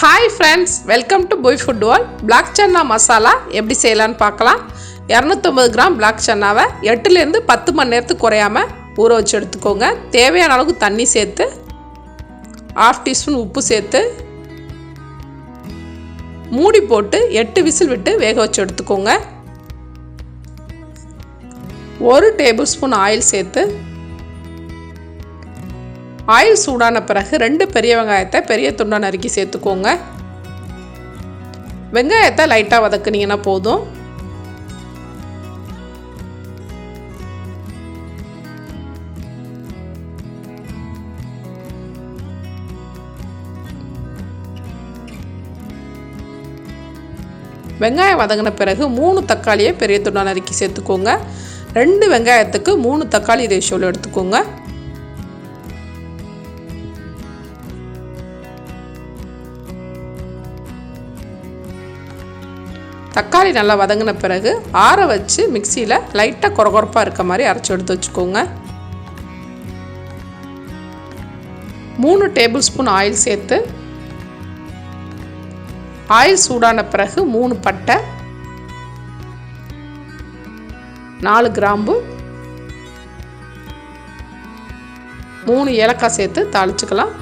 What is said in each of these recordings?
Hi friends, welcome to bhuvi food world. Black channa masala எப்படி செய்யலாம்னு பார்க்கலாம். 250 gram black channaவை 8 ல இருந்து 10 மணி நேரத்துக்கு குறையாம ஊற வச்சு எடுத்துக்கோங்க. தேவையான அளவுக்கு தண்ணி சேர்த்து 1/2 டீஸ்பூன் உப்பு சேர்த்து மூடி போட்டு 8 விசில் விட்டு வேக வச்சு எடுத்துக்கோங்க. 1 டேபிள்ஸ்பூன் ஆயில் சேர்த்து ஆயில் சூடான பிறகு 2 பெரிய வெங்காயத்தை பெரிய துண்டா நறுக்கி சேர்த்துக்கோங்க. வெங்காயத்தை லைட்டாக வதக்குனீங்கன்னா போதும். வெங்காயம் வதங்கின பிறகு 3 தக்காளியை பெரிய துண்டா நறுக்கி சேர்த்துக்கோங்க. 2 வெங்காயத்துக்கு 3 தக்காளி ரேஷியோவில் எடுத்துக்கோங்க. தக்காளி நல்லா வதங்கின பிறகு ஆற வச்சு மிக்சியில் லைட்டாக கொரகொரப்பாக இருக்க மாதிரி அரைச்சி எடுத்து வச்சுக்கோங்க. 3 டேபிள் ஸ்பூன் ஆயில் சேர்த்து ஆயில் சூடான பிறகு 3 பட்டை, 4 கிராம்பு, 3 ஏலக்காய் சேர்த்து தாளிச்சுக்கலாம்.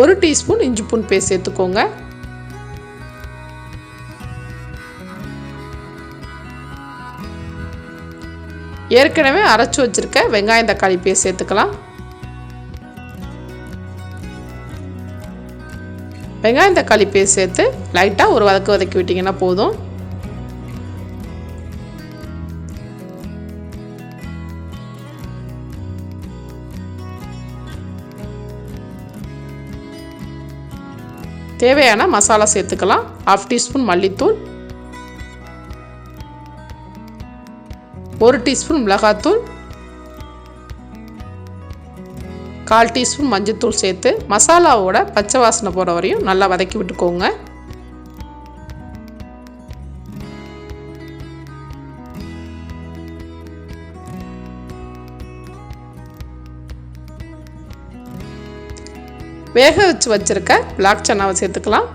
ஒரு டீஸ்பூன் இஞ்சி பூண்டு பேஸ்ட் சேர்த்துக்கோங்க. ஏற்கனவே அரைச்சி வச்சிருக்க வெங்காயம் தக்காளி பேஸ்ட் சேர்த்துக்கலாம். வெங்காயம் தக்காளி பேஸ்ட் சேர்த்து லைட்டாக ஒரு வதக்கி விட்டிங்கன்னா போதும். தேவையான மசாலா சேர்த்துக்கலாம். 1/2 டீஸ்பூன் மல்லித்தூள், 1 டீஸ்பூன் மிளகாத்தூள், 1/4 டீஸ்பூன் மஞ்சள்தூள் சேர்த்து மசாலாவோட பச்சை வாசனை போகிற வரையும் நல்லா வதக்கி விட்டுக்கோங்க. வேக வச்சு வச்சுருக்க பிளாக் சன்னாவை சேர்த்துக்கலாம்.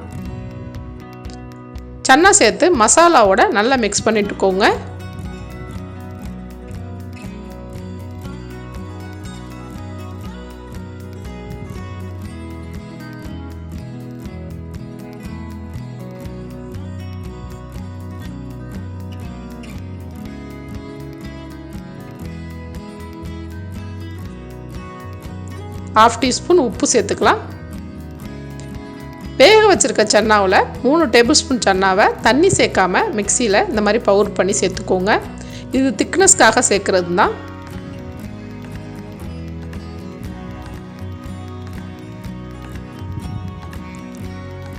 சன்னா சேர்த்து மசாலாவோட நல்லா மிக்ஸ் பண்ணிட்டுக்கோங்க. ½ டீஸ்பூன் உப்பு சேர்த்துக்கலாம். வேக வச்சுருக்க சன்னாவில் 3 டேபிள் ஸ்பூன் சன்னாவை தண்ணி சேர்க்காம மிக்சியில் இந்த மாதிரி பவுடர் பண்ணி சேர்த்துக்கோங்க. இது திக்னஸ்க்காக சேர்க்குறது தான்.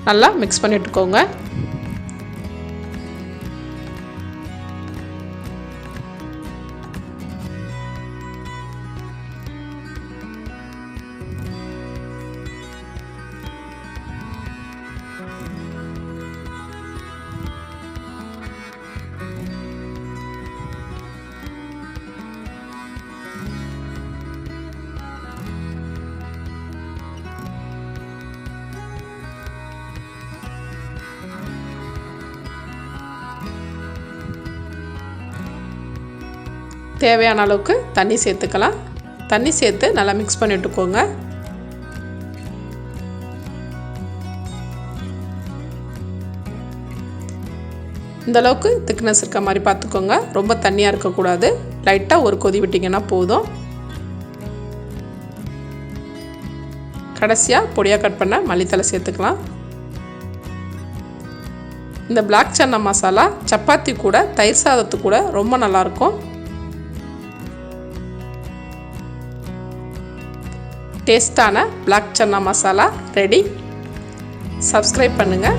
நல்லா மிக்ஸ் பண்ணிட்டுக்கோங்க. தேவையான அளவுக்கு தண்ணி சேர்த்துக்கலாம். தண்ணி சேர்த்து நல்லா மிக்ஸ் பண்ணிட்டுக்கோங்க. இந்த அளவுக்கு திக்னஸ் இருக்க மாதிரி பார்த்துக்கோங்க. ரொம்ப தண்ணியாக இருக்கக்கூடாது. லைட்டாக ஒரு கொதி விட்டிங்கன்னா போதும். கடைசியாக பொடியாக கட் பண்ண மல்லித்தலை சேர்த்துக்கலாம். இந்த பிளாக் சன்னா மசாலா சப்பாத்தி கூட தயிர் சாதத்து கூட ரொம்ப நல்லாயிருக்கும். டேஸ்டான black chana masala ready. Subscribe பண்ணுங்கள்,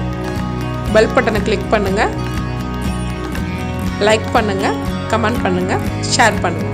பெல் பட்டனை கிளிக் பண்ணுங்கள், லைக் பண்ணுங்கள், கமெண்ட் பண்ணுங்கள், ஷேர் பண்ணுங்கள்.